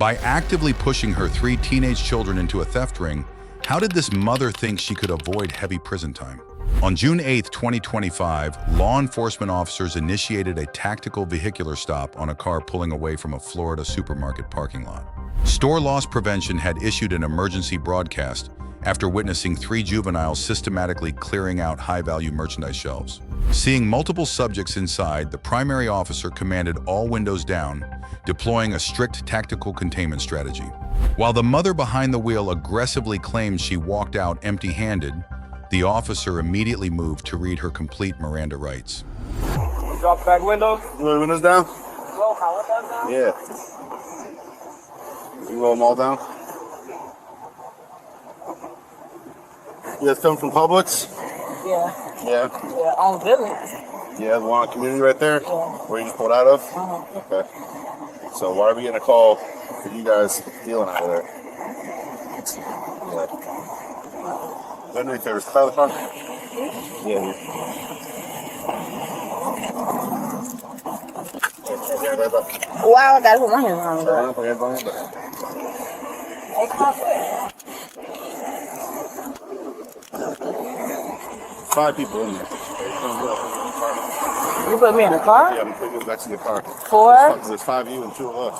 By actively pushing her 3 teenage children into a theft ring, how did this mother think she could avoid heavy prison time? On June 8, 2025, law enforcement officers initiated a tactical vehicular stop on a car pulling away from a Florida supermarket parking lot. Store Loss Prevention had issued an emergency broadcast after witnessing 3 juveniles systematically clearing out high-value merchandise shelves. Seeing multiple subjects inside, the primary officer commanded all windows down, deploying a strict tactical containment strategy. While the mother behind the wheel aggressively claimed she walked out empty-handed, the officer immediately moved to read her complete Miranda rights. Drop the back window. Roll the windows down? Roll how? What down? Yeah. You roll them all down? You guys come from Publix? Yeah. Yeah. Yeah, on Village. Yeah, the one on Community right there? Yeah. Where you just pulled out of? Uh-huh. Okay. So why are we getting a call for you guys dealing out of there? Yeah. Do any favors? Start the car? Yeah. Wow, that's what my hands on. Hey, come 5 people in there. You put me in the car? Yeah, I'm putting you back to the car. 4? There's 5 of you and 2 of us.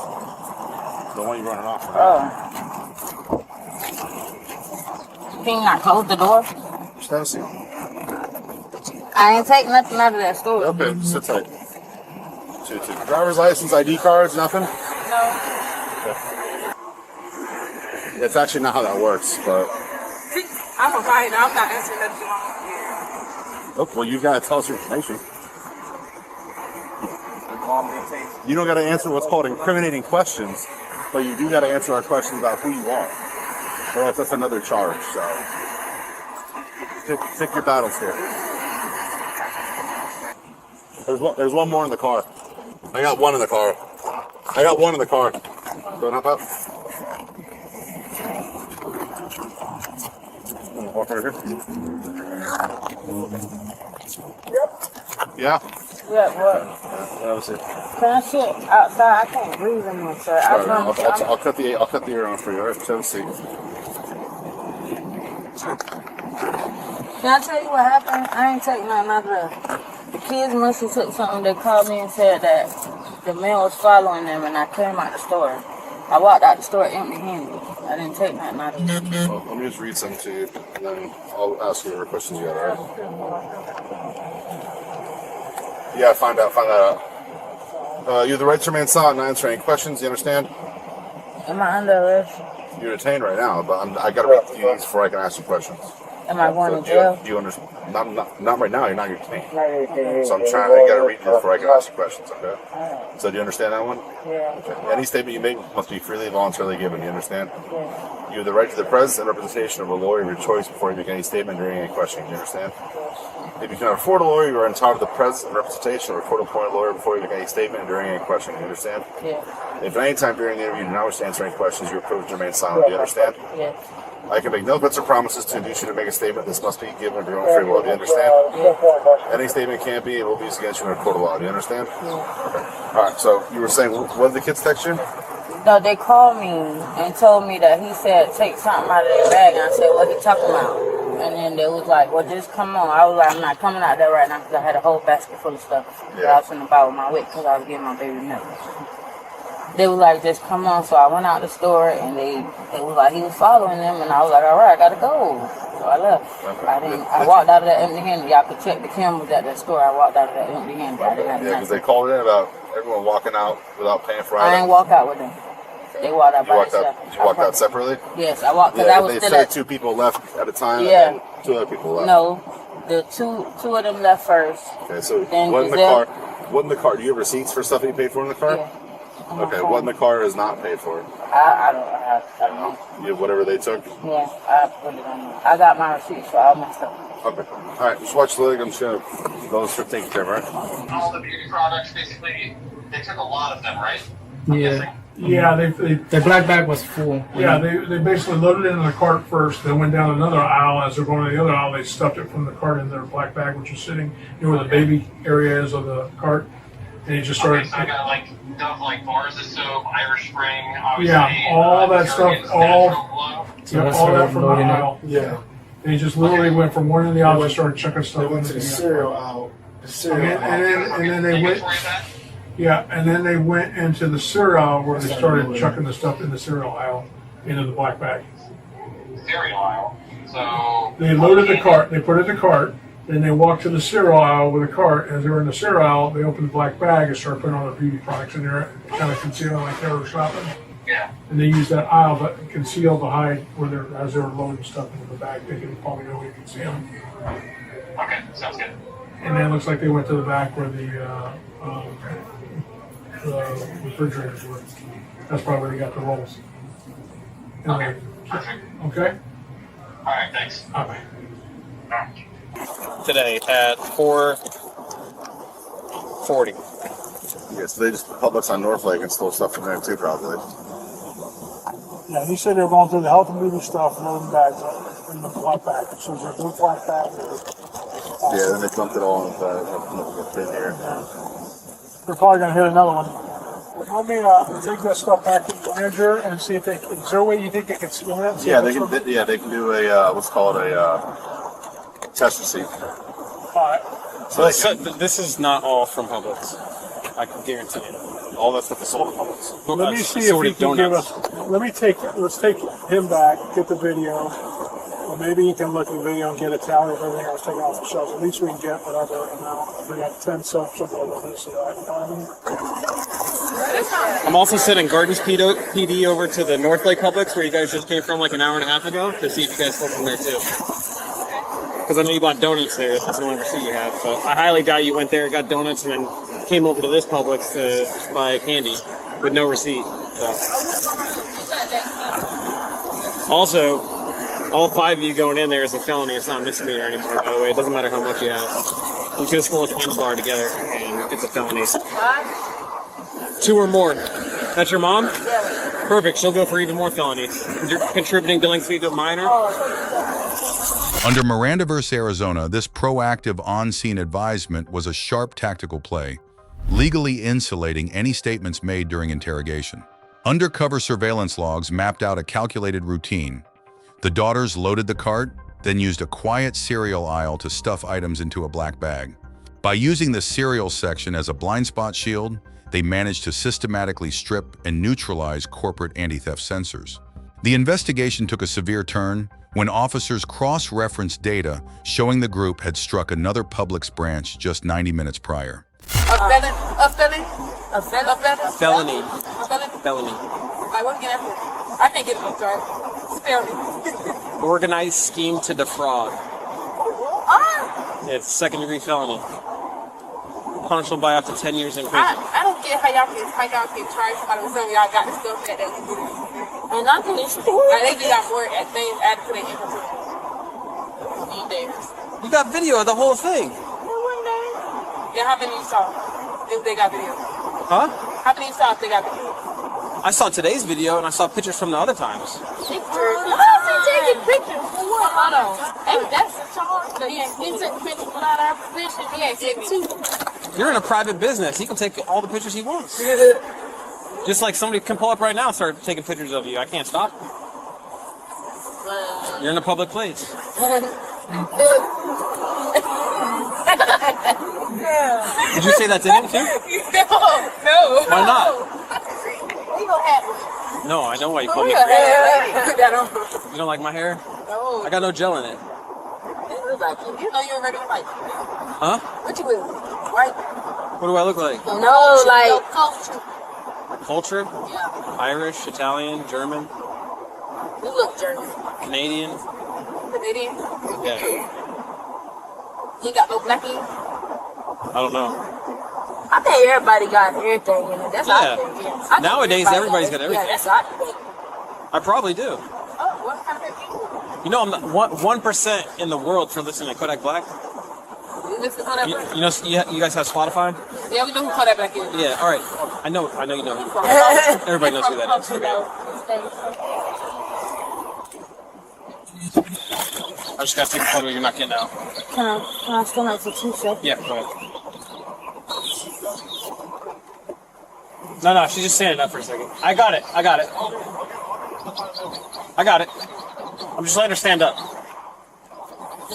The one you running off. Oh. Can you not close the door? Just have a seat. I ain't take nothing out of that store. Okay, sit tight. Driver's license, ID cards, nothing? No. Okay. It's actually not how that works, but... I'm a fighter. I'm not answering nothing wrong. Oh, well, you gotta tell us your information. You don't gotta answer what's called incriminating questions, but you do gotta answer our questions about who you are. Or else that's another charge, so... Pick your battles here. There's one more in the car. I got one in the car. Going up. Walk over here. Yep. Yeah? Yeah, what? That was it. Can I sit outside? I can't breathe in there, sir. I'll cut the air on for you. All right, have a seat. Can I tell you what happened? I ain't take nothing out of there. The kids must have took something. They called me and said that the man was following them, and I came out the store. I walked out the store empty-handed. I didn't take nothing out of it. Well, let me just read something to you, and then I'll ask you whatever questions you got, all right? Yeah, find that out. You have the right to remain silent and answer any questions, you understand? Am I under arrest? You're detained right now, but I got to read these before I can ask you questions. Am I going to jail? Do you understand? Not right now, you're not detained. So I So got to read you before I can ask you questions, okay? So do you understand that one? Yeah. Okay. Any statement you make must be freely and voluntarily given, you understand? Yeah. You have the right to the presence and representation of a lawyer of your choice before you make any statement during any questioning, you understand? If you cannot afford a lawyer, you are entitled to the presence and representation of a court-appointed lawyer before you make any statement during any questioning, you understand? Yeah. If at any time during the interview you do not wish to answer any questions, you are privileged to remain silent, do you understand? Yeah. I can make no threats or promises to induce you to make a statement. This must be given of your own free will. Do you understand? Yeah. Any statement can't be. It will be used against you in a court of law. Do you understand? Yeah. Okay. All right. So you were saying, what did the kids text you? No, they called me and told me that he said take something out of their bag, and I said, what he talking about? And then they was like, well, just come on. I was like, I'm not coming out there right now because I had a whole basket full of stuff. Yeah. I was in the bar with my weight because I was getting my baby milk. They was like, just come on. So I went out the store, and they was like, he was following them, and I was like, all right, I gotta go. So I left. Okay. I walked out of that empty-handed. Y'all could check the cameras at that store. I walked out of that empty-handed. I didn't have Yeah, because nothing. they called in about everyone walking out without paying for I items. didn't walk out with them. They walked out You by walked themselves. out. You walked out separately. Yes, I walked because Yeah, I was they still said at. 2 people left at a time. Yeah. And 2 other people left. No, the two of them left first. Okay, so Then what in the Giselle- car? What in the car? Do you have receipts for stuff that you paid for in the car? Yeah. Okay, what in the car is not paid for? I don't know. You have whatever they took? Yeah, I put it on there. I got my receipts for all my stuff. Okay. All right, just watch the leg. I'm just going to go strip taking care of it. All the beauty products, basically, they took a lot of them, right? Yeah, The black bag was full. they basically loaded it in the cart first, then went down another aisle. As they're going to the other aisle, they stuffed it from the cart in their black bag, which is sitting where the baby area is of the cart. And he just started. Okay, so I got like stuff like bars of soap, Irish Spring, obviously. Yeah, all that stuff, Jergens, all. Natural Glow. So Yep, that's all how that from the loading it. aisle. Yeah. And he just literally went from one to the other and started checking stuff. They went to the cereal aisle. The cereal aisle. And then they went. Inventory of that? Yeah, and then they went into the cereal aisle where they started chucking the stuff in the cereal aisle into the black bag. Cereal aisle. So They loaded the cart, they put it in the cart, then they walked to the cereal aisle with a cart. As they were in the cereal aisle, they opened the black bag and started putting all their beauty products in there, kind of concealing like they were shopping. yeah. And they used that aisle to conceal to hide where they're, as they were loading stuff into the bag, thinking probably nobody could see them. Okay, sounds good. And then it looks like they went to the back where the refrigerators were. That's probably where they got the rolls. Okay, perfect. Okay? All right, thanks. Bye-bye. Today at 4:40. Yeah, so they just Publix on North Lake and stole stuff from there too, probably. Yeah, he said they were going through the health and beauty stuff and loading bags up in the black bag. So there's a blue black bag. Yeah, then they dumped it all in the bin here. They're probably going to hit another one. Let me take that stuff back to the manager and see if they can. Is there a way you think they can see that? See Yeah, if they it's can. from- Yeah, they can do a what's called a test receipt. All right. So this is not all from Publix. I can guarantee it. All that stuff is sold at Publix. Let me see if he can give us. Let's take him back, get the video. Or maybe you can look at the video and get a tally of everything I was taking off the shelves. At least we can get whatever amount. If we got 10 soaps, something like this. I'm also sending Gardens PD over to the North Lake Publix where you guys just came from like an hour and a half ago to see if you guys sold from there too. Because I know you bought donuts there. That's the only receipt you have. So I highly doubt you went there, got donuts, and then came over to this Publix to buy candy with no receipt. So. Also, all 5 of you going in there is a felony. It's not a misdemeanor anymore, by the way. It doesn't matter how much you have. You just roll a candy bar together, and it's a felony. 2 or more. That's your mom? Perfect. She'll go for even more felonies. Contributing delinquency to a minor. Under Miranda v. Arizona, this proactive on-scene advisement was a sharp tactical play, legally insulating any statements made during interrogation. Undercover surveillance logs mapped out a calculated routine. The daughters loaded the cart, then used a quiet cereal aisle to stuff items into a black bag. By using the cereal section as a blind spot shield, they managed to systematically strip and neutralize corporate anti-theft sensors. The investigation took a severe turn when officers cross-referenced data showing the group had struck another Publix branch just 90 minutes prior. Felony. I can't get it on track. Organized scheme to defraud. It's second-degree felony. Punishable by up to 10 years in prison. I don't get how y'all can charge somebody with something y'all got the stuff that they can do. And I think it's like they just got more things added to their income. These days. You got video of the whole thing. Yeah, how many you saw? If they got video. Huh? How many you saw if they got video? I saw today's video and I saw pictures from the other times. Pictures? How's he taking pictures? For what? Hold on. Hey, that's a charge. So he took pictures without our permission. He ain't taking two. You're in a private business. He can take all the pictures he wants. Just like somebody can pull up right now and start taking pictures of you. I can't stop. You're in a public place. Did you say that to him too? No. Why not? We gonna have it. No, I know why you call me. We gonna have it. You don't like my hair? No. I got no gel in it. It looks like you know you're already white. Huh? What you with? White? What do I look like? No, like culture. Culture? Yeah. Irish, Italian, German, You look German. Canadian? Canadian? Yeah. You got no black in? I don't know. I think everybody got everything in it. That's how I think. Yeah. I think Nowadays, everybody's got everything. Yeah, that's how I think. I probably do. Oh, what kind of people? You know, I'm not 1% in the world for listening to Kodak Black. You listen to Kodak Black? You know, you guys have Spotify? Yeah, we know who Kodak Black is. Yeah, all right. I know you know. Everybody knows who that is. I just gotta take a photo. You're not getting out. Can I stand up for 2 seconds? Yeah, go ahead. No, she's just standing up for a second. I got it. I'm just letting her stand up.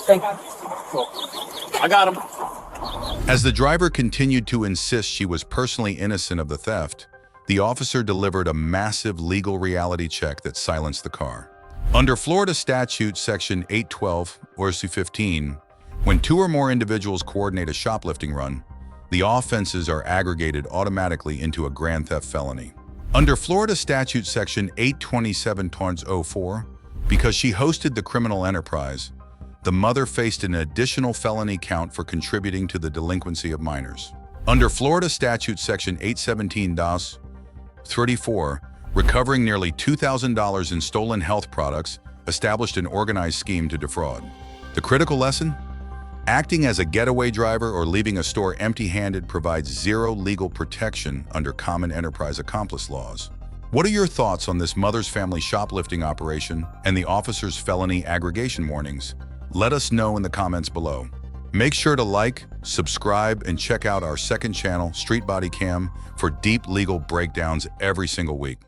Thank you. Cool. I got him. As the driver continued to insist she was personally innocent of the theft, the officer delivered a massive legal reality check that silenced the car. Under Florida Statute Section 812, or C15, when 2 or more individuals coordinate a shoplifting run, the offenses are aggregated automatically into a grand theft felony. Under Florida Statute Section 827-04, because she hosted the criminal enterprise, the mother faced an additional felony count for contributing to the delinquency of minors. Under Florida Statute Section 817-34, recovering nearly $2,000 in stolen health products established an organized scheme to defraud. The critical lesson? Acting as a getaway driver or leaving a store empty-handed provides zero legal protection under common enterprise accomplice laws. What are your thoughts on this mother's family shoplifting operation and the officer's felony aggregation warnings? Let us know in the comments below. Make sure to like, subscribe, and check out our second channel, Street Bodycam, for deep legal breakdowns every single week.